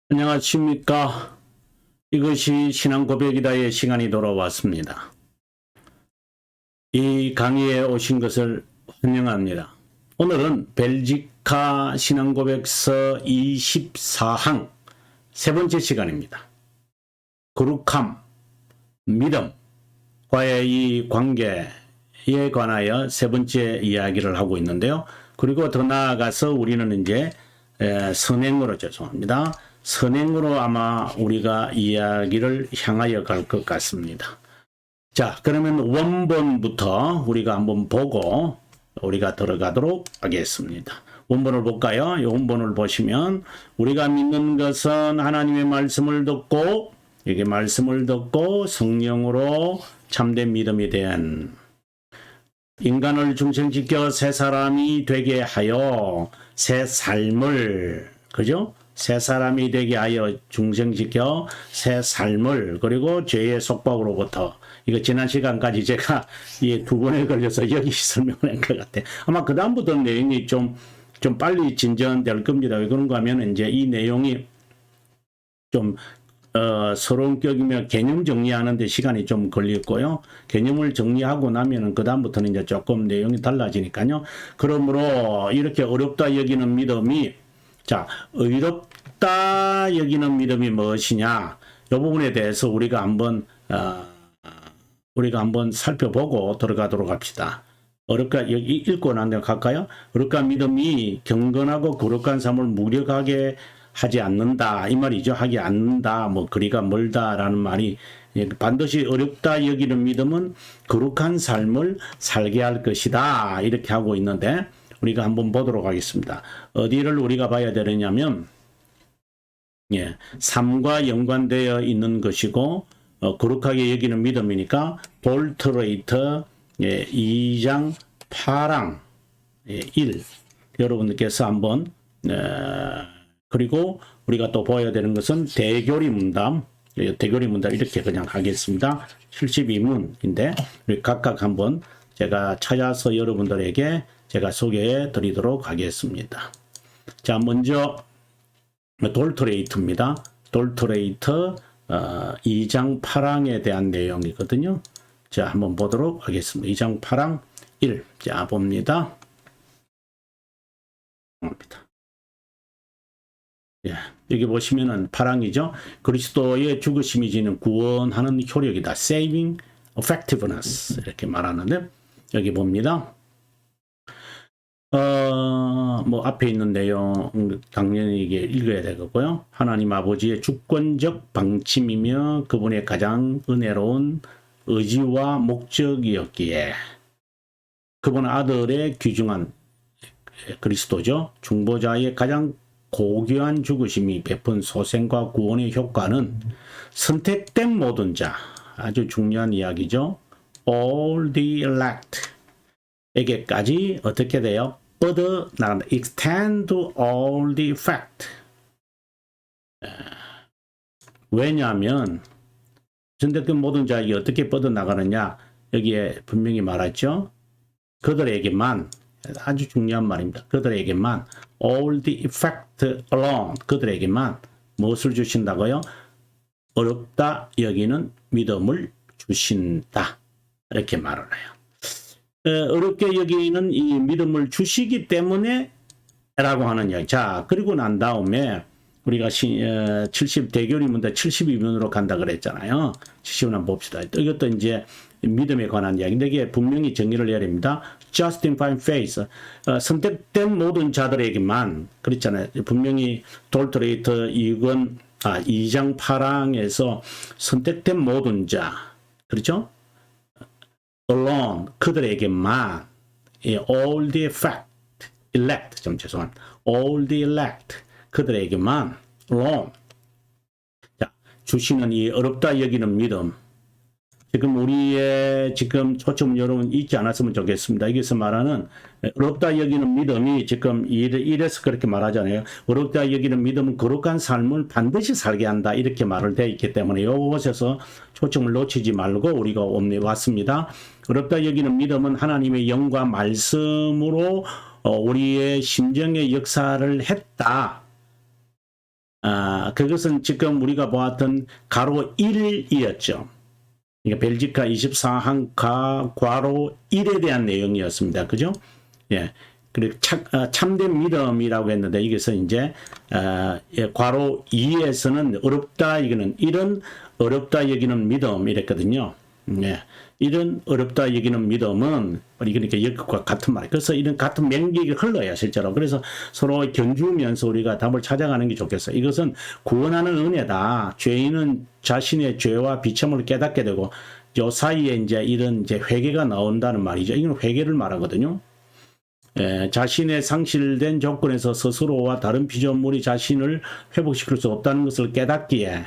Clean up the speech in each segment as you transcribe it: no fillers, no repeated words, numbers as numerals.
안녕하십니까. 이것이 신앙 고백이다의 시간이 돌아왔습니다. 이 강의에 오신 것을 환영합니다. 오늘은 벨지카 신앙 고백서 24항 세 번째 시간입니다. 거룩함, 믿음과의 이 관계에 관하여 세 번째 이야기를 하고 있는데요. 그리고 더 나아가서 우리는 이제 선행으로 선행으로 아마 우리가 이야기를 향하여 갈 것 같습니다. 자, 그러면 원본부터 우리가 한번 보고 우리가 들어가도록 하겠습니다. 원본을 볼까요? 이 원본을 보시면 우리가 믿는 것은 하나님의 말씀을 듣고 이게 말씀을 듣고 성령으로 참된 믿음에 대한 인간을 중심시켜 새 사람이 되게 하여 새 삶을, 그죠? 새 사람이 되게 하여 중생시켜 새 삶을, 그리고 죄의 속박으로부터, 이거 지난 시간까지 제가 이 두 번에 걸려서 여기 설명을 한 것 같아요. 아마 그 다음부터 내용이 좀 빨리 진전될 겁니다. 왜 그런가 하면 이제 이 내용이 좀 서론격이며 개념 정리하는 데 시간이 좀 걸렸고요. 개념을 정리하고 나면은 그 다음부터는 이제 조금 내용이 달라지니까요. 그러므로 이렇게 어렵다 여기는 믿음이, 자, 의롭다 여기는 믿음이 무엇이냐? 이 부분에 대해서 우리가 한번 살펴보고 들어가도록 합시다. 어렵다 여기 읽고 난 데 갈까요? 어렵다 믿음이 경건하고 거룩한 삶을 무력하게 하지 않는다 이 말이죠. 하지 않는다, 뭐 거리가 멀다라는 말이, 반드시 어렵다 여기는 믿음은 거룩한 삶을 살게 할 것이다 이렇게 하고 있는데, 우리가 한번 보도록 하겠습니다. 어디를 우리가 봐야 되느냐면, 삶과 연관되어 있는 것이고 거룩하게 여기는 믿음이니까 돌트레이터 2장 8항 1 여러분들께서 한번 그리고 우리가 또 보아야 되는 것은 대교리 문답 이렇게 그냥 하겠습니다. 72문인데 각각 한번 제가 찾아서 여러분들에게 제가 소개해 드리도록 하겠습니다. 자, 먼저 돌트레이트입니다. 돌트레이터 2장 8항에 대한 내용이거든요. 자, 한번 보도록 하겠습니다. 2장 8항 1. 자, 봅니다. 여기 보시면은 8항이죠. 그리스도의 죽으심이 지닌 구원하는 효력이다. Saving effectiveness 이렇게 말하는데, 여기 봅니다. 뭐 앞에 있는 내용 당연히 이게 읽어야 되겠고요. 하나님 아버지의 주권적 방침이며 그분의 가장 은혜로운 의지와 목적이었기에 그분 아들의 귀중한 그리스도죠. 중보자의 가장 고귀한 죽으심이 베푼 소생과 구원의 효과는 선택된 모든 자, 아주 중요한 이야기죠. All the elect 에게까지 어떻게 돼요? 뻗어 나간다. Extend to all the effect. 왜냐하면 선택된 모든 자에게 어떻게 뻗어 나가느냐? 여기에 분명히 말했죠. 그들에게만, 아주 중요한 말입니다. 그들에게만 all the effect alone, 그들에게만 무엇을 주신다고요? 어렵다 여기는 믿음을 주신다. 이렇게 말을 해요. 어렵게 여기는 이 믿음을 주시기 때문에 라고 하는 이야기. 자, 그리고 난 다음에 우리가 70 대교리 문제 72문으로 간다 그랬잖아요. 70문 한번 봅시다. 이것도 이제 믿음에 관한 이야기인데 이게 분명히 정의를 해야 됩니다. Justified faith, 선택된 모든 자들에게만, 그렇잖아요. 분명히 돌트레이터 2장 8항에서 선택된 모든 자, 그렇죠? alone, 그들에게만, all the elect, 좀 죄송합니다. all the elect, 그들에게만, alone. 자, 주시는 이 어렵다 여기는 믿음. 지금 우리의 지금 초점 여러분 잊지 않았으면 좋겠습니다. 여기서 말하는 어렵다 여기는 믿음이 지금 이래서 그렇게 말하잖아요. 어렵다 여기는 믿음은 거룩한 삶을 반드시 살게 한다. 이렇게 말을 되어 있기 때문에 이곳에서 초점을 놓치지 말고 우리가 왔습니다. 어렵다 여기는 믿음은 하나님의 영과 말씀으로 우리의 심정의 역사를 했다. 그것은 지금 우리가 보았던 가로 1이었죠. 그러니까 벨지카 24항 괄호 1에 대한 내용이었습니다. 그죠? 예. 그리고 참된 믿음이라고 했는데 이것은 이제 괄호 2에서는 어렵다 이거는 이런 어렵다 여기는 믿음 이랬거든요. 예. 이런 어렵다 여기는 믿음은 그러니까 여기과 같은 말. 그래서 이런 같은 맥락이 흘러요 실제로. 그래서 서로 견주면서 우리가 답을 찾아가는 게 좋겠어요. 이것은 구원하는 은혜다. 죄인은 자신의 죄와 비참을 깨닫게 되고 요 사이에 이제 이런 이제 회개가 나온다는 말이죠. 이건 회개를 말하거든요. 자신의 상실된 조건에서 스스로와 다른 피조물이 자신을 회복시킬 수 없다는 것을 깨닫기에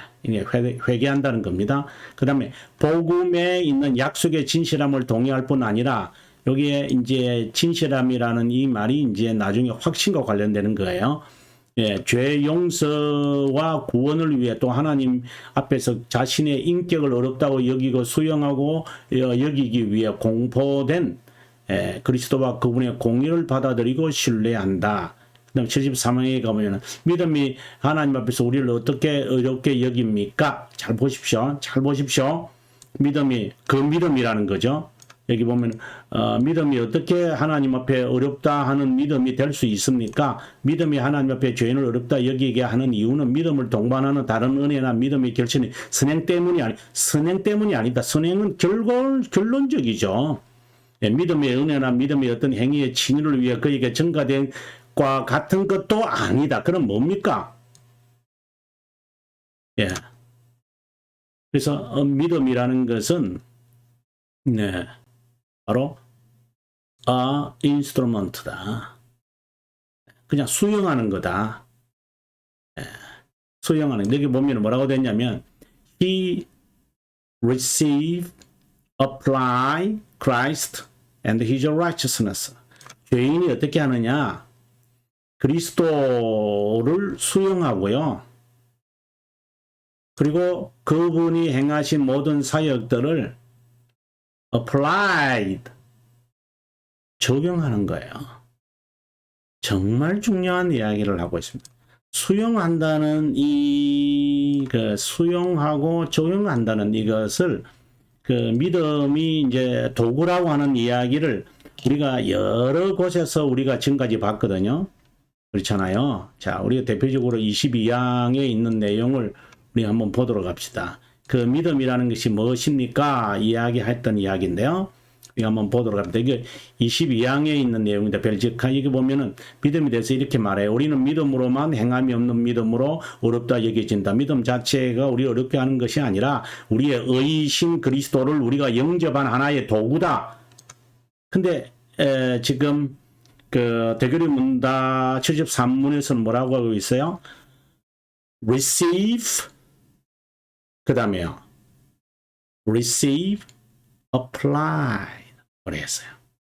회개한다는 겁니다. 그 다음에 복음에 있는 약속의 진실함을 동의할 뿐 아니라 여기에 이제 진실함이라는 이 말이 이제 나중에 확신과 관련되는 거예요. 죄 용서와 구원을 위해 또 하나님 앞에서 자신의 인격을 어렵다고 여기고 수용하고 여기기 위해 공포된 그리스도와 그분의 공의를 받아들이고 신뢰한다. 그 다음 73항에 가보면 믿음이 하나님 앞에서 우리를 어떻게 어렵게 여깁니까? 잘 보십시오. 잘 보십시오. 믿음이 그 믿음이라는 거죠. 여기 보면 믿음이 어떻게 하나님 앞에 어렵다 하는 믿음이 될 수 있습니까? 믿음이 하나님 앞에 죄인을 어렵다 여기게 하는 이유는 믿음을 동반하는 다른 은혜나 믿음의 결실이 선행 때문이 아니다. 선행은 결론적이죠. 믿음의 은혜나 믿음의 어떤 행위의 칭의를 위해 그에게 전가된 과 같은 것도 아니다. 그럼 뭡니까? 예. 그래서 믿음이라는 것은 바로 instrument다. 그냥 수용하는 거다. 수용하는. 여기 보면 뭐라고 됐냐면 he received, apply Christ and his righteousness. 죄인이 어떻게 하느냐? 그리스도를 수용하고요. 그리고 그분이 행하신 모든 사역들을 applied 적용하는 거예요. 정말 중요한 이야기를 하고 있습니다. 수용한다는 수용하고 적용한다는 이것을 믿음이 이제 도구라고 하는 이야기를 우리가 여러 곳에서 우리가 지금까지 봤거든요. 그렇잖아요. 자, 우리가 대표적으로 22항에 있는 내용을 우리 한번 보도록 합시다. 그 믿음이라는 것이 무엇입니까? 이야기했던 이야기인데요. 우리가 한번 보도록 합니다. 이게 22항에 있는 내용인데 벨지카 여기 보면은 믿음에 대해서 이렇게 말해요. 우리는 믿음으로만 행함이 없는 믿음으로 어렵다 여겨진다. 믿음 자체가 우리 어렵게 하는 것이 아니라 우리의 의신 그리스도를 우리가 영접한 하나의 도구다. 근데 지금 대교리 문답 73문에서는 뭐라고 하고 있어요? receive 그 다음에요. receive, apply 그랬어요.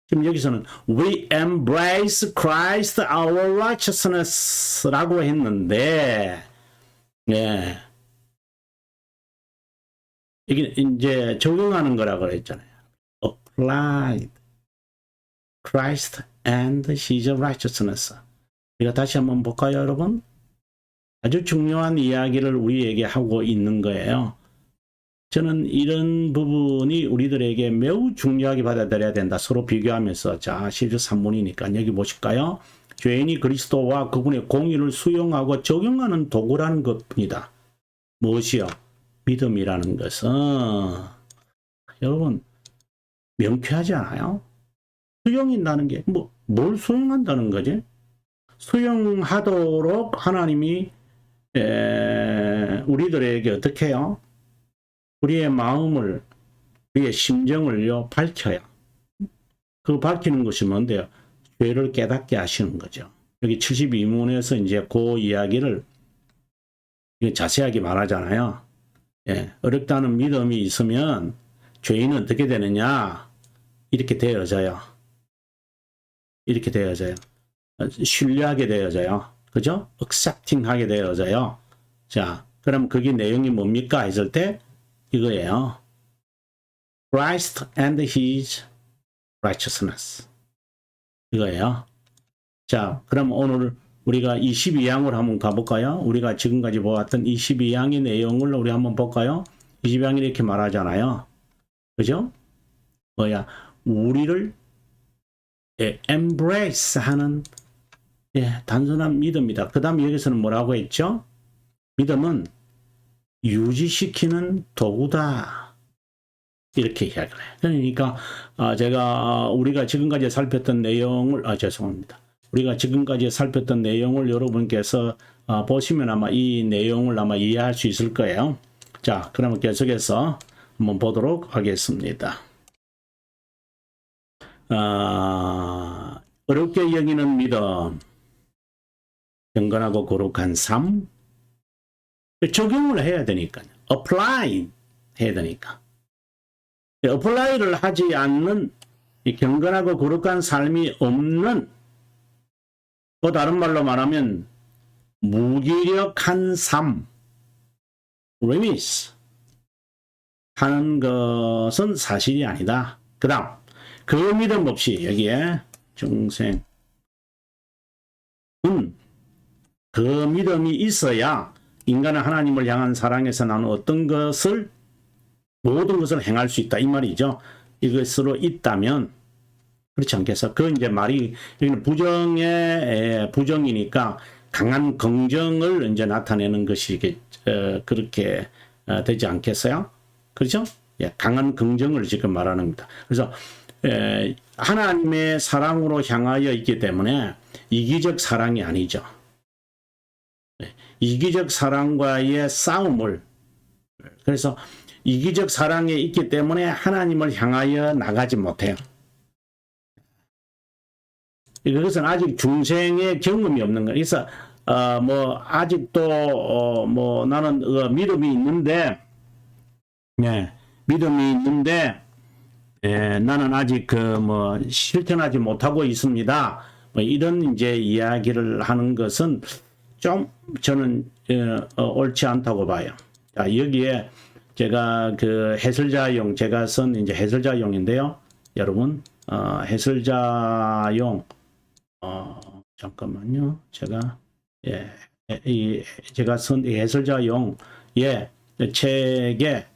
지금 여기서는 we embrace Christ our righteousness 라고 했는데 이게 이제 적용하는 거라고 그랬잖아요. applied Christ and his righteousness. 우리가 다시 한번 볼까요, 여러분? 아주 중요한 이야기를 우리에게 하고 있는 거예요. 저는 이런 부분이 우리들에게 매우 중요하게 받아들여야 된다. 서로 비교하면서. 자, 13문이니까 여기 보실까요? 죄인이 그리스도와 그분의 공의를 수용하고 적용하는 도구라는 것뿐이다. 무엇이요? 믿음이라는 것은 여러분 명쾌하지 않아요? 수용한다는 게 뭘 수용한다는 거지? 수용하도록 하나님이 우리들에게 어떻게 해요? 우리의 마음을, 우리의 심정을요 밝혀요. 그 밝히는 것이 뭔데요? 죄를 깨닫게 하시는 거죠. 여기 72문에서 이제 그 이야기를 자세하게 말하잖아요. 어렵다는 믿음이 있으면 죄인은 어떻게 되느냐? 이렇게 되어져요. 이렇게 되어져요. 신뢰하게 되어져요. 그죠? accepting 하게 되어져요. 자, 그럼 그게 내용이 뭡니까? 했을 때 이거예요. Christ and his righteousness. 이거예요. 자, 그럼 오늘 우리가 22양으로 한번 가볼까요? 우리가 지금까지 보았던 22양의 내용을 우리 한번 볼까요? 22양이 이렇게 말하잖아요. 그죠? 뭐야? 우리를 embrace 하는 단순한 믿음이다. 그 다음에 여기서는 뭐라고 했죠? 믿음은 유지시키는 도구다. 이렇게 이야기를 해요. 그러니까 제가 우리가 지금까지 살폈던 내용을 죄송합니다. 우리가 지금까지 살폈던 내용을 여러분께서 보시면 아마 이 내용을 아마 이해할 수 있을 거예요. 자, 그러면 계속해서 한번 보도록 하겠습니다. 어렵게 여기는 믿음, 경건하고 거룩한 삶, 적용을 해야 되니까요. apply 해야 되니까. apply를 하지 않는 경건하고 거룩한 삶이 없는, 다른 말로 말하면 무기력한 삶, remis 하는 것은 사실이 아니다. 그 다음 그 믿음 없이 여기에 중생은 그 믿음이 있어야 인간은 하나님을 향한 사랑에서 나는 어떤 것을 모든 것을 행할 수 있다 이 말이죠. 이것으로 있다면 그렇지 않겠어? 그 이제 말이 여기는 부정이니까 강한 긍정을 이제 나타내는 것이 그렇게 되지 않겠어요? 그렇죠? 예, 강한 긍정을 지금 말하는 겁니다. 그래서 하나님의 사랑으로 향하여 있기 때문에 이기적 사랑이 아니죠. 이기적 사랑과의 싸움을, 그래서 이기적 사랑에 있기 때문에 하나님을 향하여 나가지 못해요. 그것은 아직 중생의 경험이 없는 거예요. 그래서 뭐 아직도 뭐 나는 믿음이 있는데, 믿음이 있는데 나는 아직 뭐 실천하지 못하고 있습니다. 뭐 이런 이제 이야기를 하는 것은 좀 저는 옳지 않다고 봐요. 자, 여기에 제가 그 해설자용 제가 쓴 이제 해설자용인데요. 여러분 해설자용 잠깐만요. 제가 제가 쓴 해설자용 책의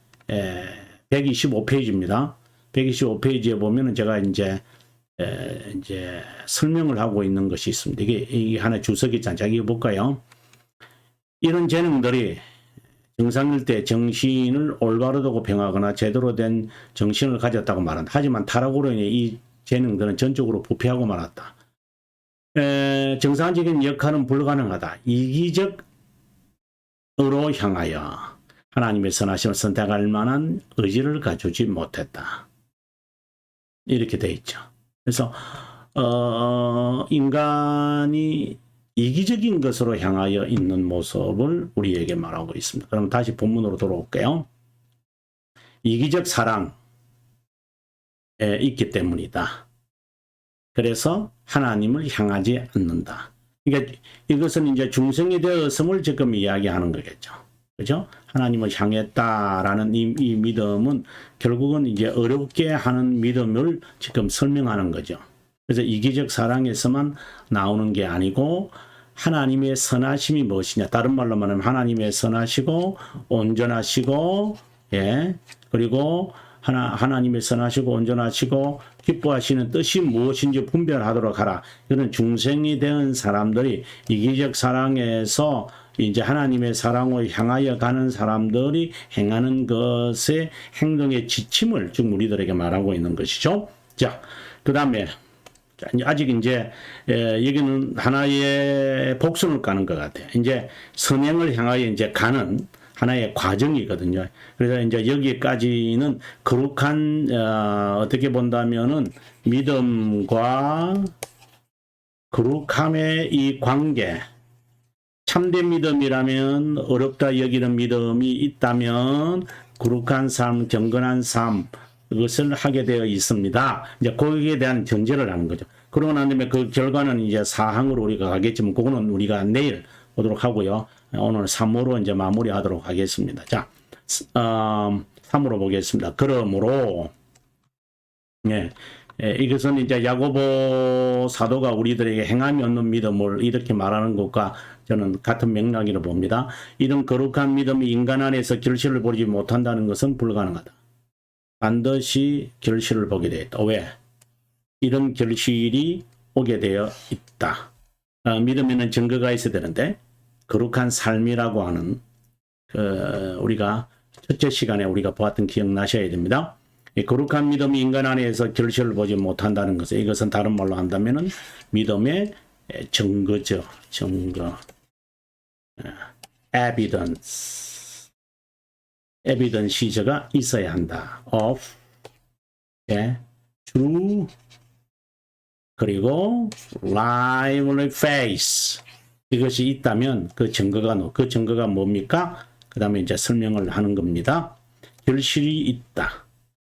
125페이지입니다. 125페이지에 보면은 제가 이제 설명을 하고 있는 것이 있습니다. 이게 하나 주석이 있잖아요. 이거 볼까요? 이런 재능들이 정상일 때 정신을 올바로 두고 평하거나 제대로 된 정신을 가졌다고 말한다. 하지만 타락으로 인해 이 재능들은 전적으로 부패하고 말았다. 정상적인 역할은 불가능하다. 이기적으로 향하여 하나님의 선하심을 선택할 만한 의지를 가지지 못했다. 이렇게 돼 있죠. 그래서 인간이 이기적인 것으로 향하여 있는 모습을 우리에게 말하고 있습니다. 그럼 다시 본문으로 돌아올게요. 이기적 사랑에 있기 때문이다. 그래서 하나님을 향하지 않는다. 그러니까 이것은 이제 중생이 되었음을 지금 이야기하는 거겠죠. 그죠? 하나님을 향했다라는 이 믿음은 결국은 이제 어렵게 하는 믿음을 지금 설명하는 거죠. 그래서 이기적 사랑에서만 나오는 게 아니고 하나님의 선하심이 무엇이냐. 다른 말로 말하면 하나님의 선하시고 온전하시고 그리고 하나님의 선하시고 온전하시고 기뻐하시는 뜻이 무엇인지 분별하도록 하라. 이런 중생이 된 사람들이 이기적 사랑에서 이제 하나님의 사랑을 향하여 가는 사람들이 행하는 것의 행동의 지침을 지금 우리들에게 말하고 있는 것이죠. 자, 그 다음에 아직 이제 여기는 하나의 복선을 까는 것 같아요. 이제 선행을 향하여 이제 가는 하나의 과정이거든요. 그래서 이제 여기까지는 거룩한 어떻게 본다면은 믿음과 거룩함의 이 관계, 참된 믿음이라면 어렵다 여기는 믿음이 있다면 거룩한 삶, 경건한 삶 그것을 하게 되어 있습니다. 이제 거기에 대한 전제를 하는 거죠. 그러고 난 다음에 그 결과는 이제 사항으로 우리가 가겠지만 그거는 우리가 내일 보도록 하고요. 오늘 3호로 이제 마무리하도록 하겠습니다. 자, 3호로 보겠습니다. 그러므로 이것은 이제 야고보 사도가 우리들에게 행함이 없는 믿음을 이렇게 말하는 것과 저는 같은 맥락이라고 봅니다. 이런 거룩한 믿음이 인간 안에서 결실을 보지 못한다는 것은 불가능하다. 반드시 결실을 보게 되어 있다. 왜? 이런 결실이 오게 되어 있다. 믿음에는 증거가 있어야 되는데 거룩한 삶이라고 하는 우리가 첫째 시간에 우리가 보았던 기억나셔야 됩니다. 거룩한 믿음이 인간 안에서 결실을 보지 못한다는 것은 이것은 다른 말로 한다면 믿음의 증거죠. 증거. evidence. evidence가 있어야 한다. of true 그리고 lively faith. 이것이 있다면 그 증거가 뭡니까? 그 다음에 이제 설명을 하는 겁니다. 결실이 있다.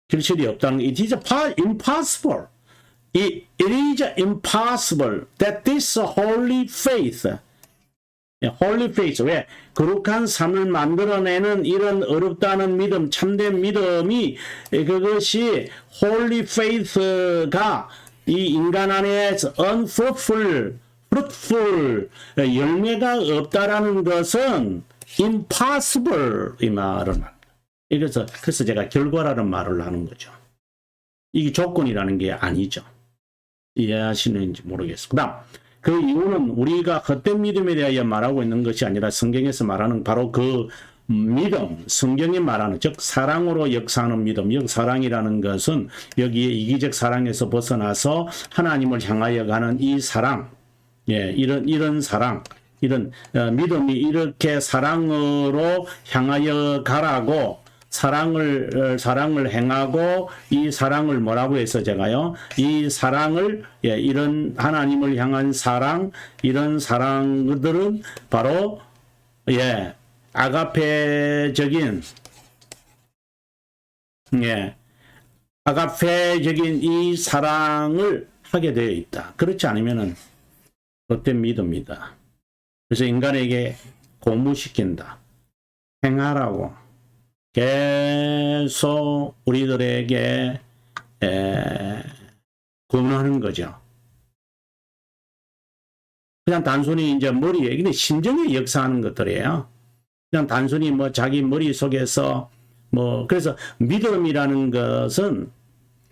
결실이 없다는 it is impossible. It is impossible that this holy faith, holy faith, 왜? 거룩한 삶을 만들어내는 이런 어렵다는 믿음, 참된 믿음이 그것이 holy faith가 이 인간 안에서 unfruitful, fruitful, 열매가 없다라는 것은 impossible 이 말을 합니다. 그래서 제가 결과라는 말을 하는 거죠. 이게 조건이라는 게 아니죠. 이해하시는지 모르겠어요. 그 다음, 그 이유는 우리가 헛된 믿음에 대하여 말하고 있는 것이 아니라 성경에서 말하는 바로 그 믿음, 성경이 말하는, 즉 사랑으로 역사하는 믿음, 사랑이라는 것은 여기에 이기적 사랑에서 벗어나서 하나님을 향하여 가는 이 사랑, 이런 사랑, 이런 믿음이 이렇게 사랑으로 향하여 가라고 사랑을 행하고 이 사랑을 뭐라고 해서 제가요? 이 사랑을 이런 하나님을 향한 사랑, 이런 사랑들은 바로 아가페적인 아가페적인 이 사랑을 하게 되어 있다. 그렇지 않으면은 헛된 믿음이다. 그래서 인간에게 고무시킨다. 행하라고 계속 우리들에게 권하는 거죠. 그냥 단순히 이제 머리에, 근데 심정에 역사하는 것들이에요. 그냥 단순히 뭐 자기 머릿속에서 그래서 믿음이라는 것은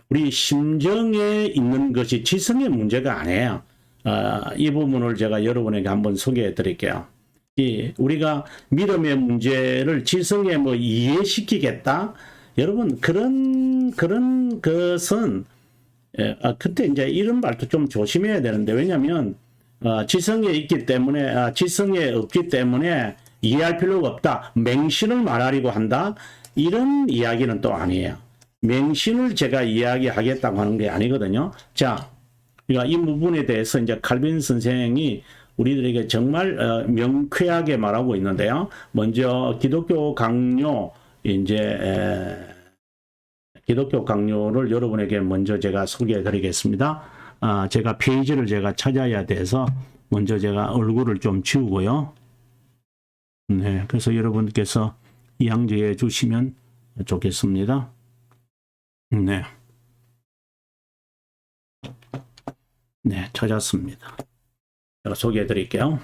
우리 심정에 있는 것이 지성의 문제가 아니에요. 이 부분을 제가 여러분에게 한번 소개해 드릴게요. 우리가 믿음의 문제를 지성에 이해시키겠다? 여러분, 그런 것은, 그때 이제 이런 말도 좀 조심해야 되는데, 왜냐면, 지성에 있기 때문에, 지성에 없기 때문에 이해할 필요가 없다. 맹신을 말하려고 한다? 이런 이야기는 또 아니에요. 맹신을 제가 이야기하겠다고 하는 게 아니거든요. 자, 그러니까 이 부분에 대해서 이제 칼빈 선생이 우리들에게 정말 명쾌하게 말하고 있는데요. 먼저 기독교 강요, 기독교 강요를 여러분에게 먼저 제가 소개해 드리겠습니다. 제가 페이지를 제가 찾아야 돼서 먼저 제가 얼굴을 좀 지우고요. 네, 그래서 여러분께서 이양지해 주시면 좋겠습니다. 네. 네, 찾았습니다. 제가 소개해 드릴게요.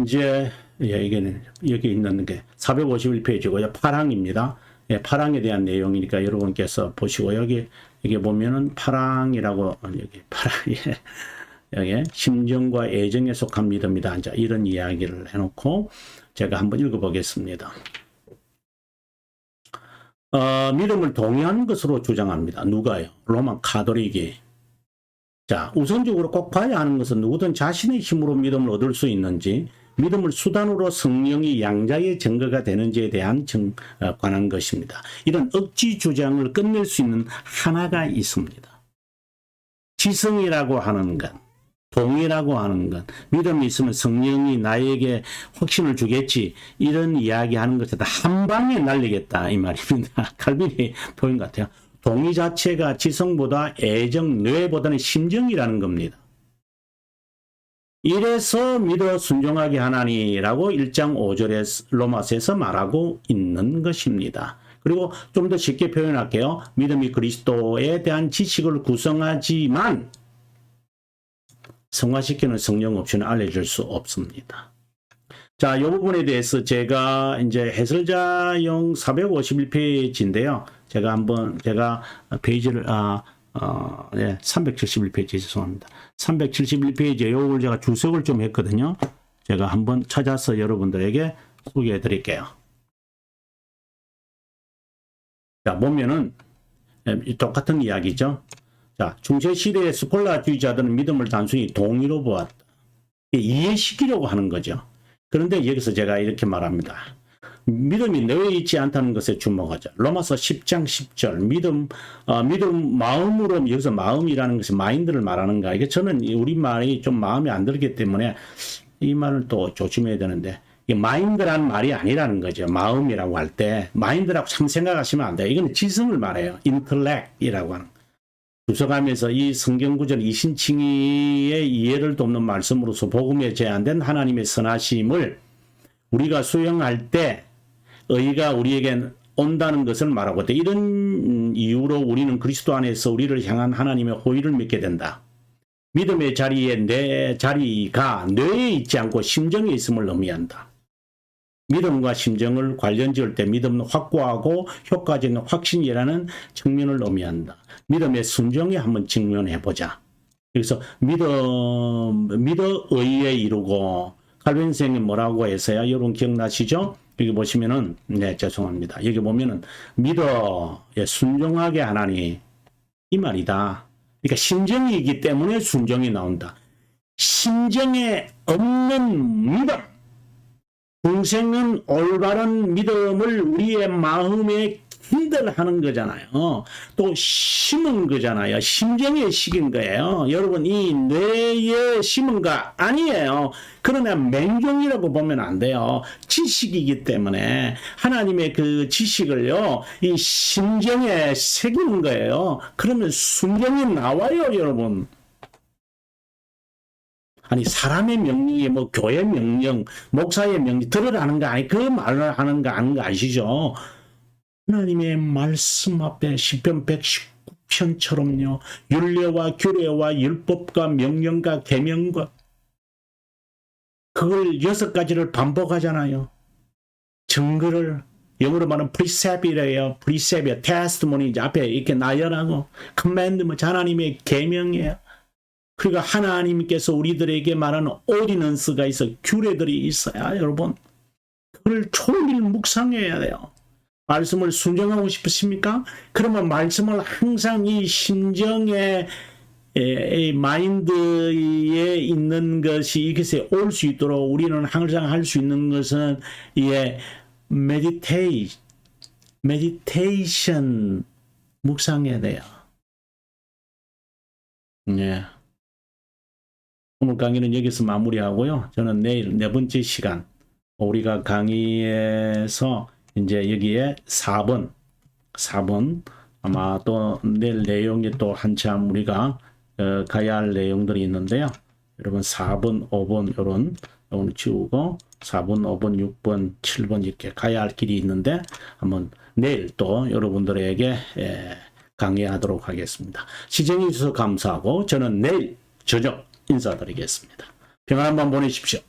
이제, 여기 있는 게 451페이지고요. 파랑입니다. 파랑에 대한 내용이니까 여러분께서 보시고, 여기 보면은 파랑이라고, 여기 심정과 애정에 속한 믿음이다. 이제 이런 이야기를 해놓고 제가 한번 읽어보겠습니다. 믿음을 동의하는 것으로 주장합니다. 누가요? 로마 가톨릭이. 자, 우선적으로 꼭 봐야 하는 것은 누구든 자신의 힘으로 믿음을 얻을 수 있는지, 믿음을 수단으로 성령이 양자의 증거가 되는지에 대한 관한 것입니다. 이런 억지 주장을 끝낼 수 있는 하나가 있습니다. 지성이라고 하는 것, 동의라고 하는 것, 믿음이 있으면 성령이 나에게 확신을 주겠지, 이런 이야기하는 것에 한 방에 날리겠다 이 말입니다. 칼빈이 표현 같아요. 동의 자체가 지성보다 애정, 뇌보다는 심정이라는 겁니다. 이래서 믿어 순종하게 하나니라고 1장 5절에 로마서에서 말하고 있는 것입니다. 그리고 좀 더 쉽게 표현할게요. 믿음이 그리스도에 대한 지식을 구성하지만 성화시키는 성령 없이는 알려줄 수 없습니다. 자, 이 부분에 대해서 제가 이제 해설자용 451페이지인데요. 제가 페이지를, 371페이지 죄송합니다. 371페이지에 요걸 제가 주석을 좀 했거든요. 제가 한번 찾아서 여러분들에게 소개해 드릴게요. 자, 보면은, 똑같은 이야기죠. 자, 중세시대의 스콜라주의자들은 믿음을 단순히 동의로 보았다. 이해시키려고 하는 거죠. 그런데 여기서 제가 이렇게 말합니다. 믿음이 내에 있지 않다는 것에 주목하자. 로마서 10장 10절. 믿음, 마음으로, 여기서 마음이라는 것이 마인드를 말하는가. 이게 저는 우리 말이 좀 마음에 안 들기 때문에 이 말을 또 조심해야 되는데, 이 마인드라는 말이 아니라는 거죠. 마음이라고 할 때. 마인드라고 참 생각하시면 안 돼요. 이건 지성을 말해요. 인텔렉이라고 하는. 주석하면서 이 성경 구절 이신칭의의 이해를 돕는 말씀으로서 복음에 제한된 하나님의 선하심을 우리가 수용할 때 의가 우리에게 온다는 것을 말하고 있다. 이런 이유로 우리는 그리스도 안에서 우리를 향한 하나님의 호의를 믿게 된다. 믿음의 자리에 내 자리가 뇌에 있지 않고 심정에 있음을 의미한다. 믿음과 심정을 관련 지을 때 믿음은 확고하고 효과적인 확신이라는 측면을 의미한다. 믿음의 순종에 한번 직면해보자. 여기서 믿어 의에 이루고 칼빈 선생님이 뭐라고 했어요? 여러분 기억나시죠? 여기 보시면은 네 죄송합니다. 여기 보면은 믿어 순종하게 하나니 이 말이다. 그러니까 심정이기 때문에 순종이 나온다. 심정에 없는 믿음. 중생은 올바른 믿음을 우리의 마음에 기대하는 거잖아요. 또 심은 거잖아요. 심정에 식인 거예요. 여러분 이 뇌에 심은 거 아니에요. 그러나 맹종이라고 보면 안 돼요. 지식이기 때문에 하나님의 그 지식을요. 이 심정에 새기는 거예요. 그러면 순종이 나와요, 여러분. 아니 사람의 명령이 뭐 교회 명령, 목사의 명령 들으라는 거 아니 그 말을 하는 거 아는 거 아시죠? 하나님의 말씀 앞에 시편 119편처럼요. 율례와 규례와 율법과 명령과 계명과 그걸 6가지를 반복하잖아요. 증거를 영어로 말하면 precept이래요. precept이야. testimony 이제 앞에 이렇게 나열하고 commandment 하나님의 계명이에요. 그러니까 하나님께서 우리들에게 말하는 오디넌스가 있어 규례들이 있어야 여러분 그걸 초일 묵상해야 돼요. 말씀을 순종하고 싶으십니까? 그러면 말씀을 항상 이 심정의 마인드에 있는 것이 이것에 올 수 있도록 우리는 항상 할 수 있는 것은 메디테이션 묵상해야 돼요. 네. 오늘 강의는 여기서 마무리하고요. 저는 내일 4번째 시간 우리가 강의에서 이제 여기에 4번 아마 또 내일 내용이 또 한참 우리가 가야 할 내용들이 있는데요. 여러분 4번, 5번 요런 오늘 지우고 4번, 5번, 6번, 7번 이렇게 가야 할 길이 있는데 한번 내일 또 여러분들에게 강의하도록 하겠습니다. 시청해 주셔서 감사하고 저는 내일 저녁 인사드리겠습니다. 평안한 밤 보내십시오.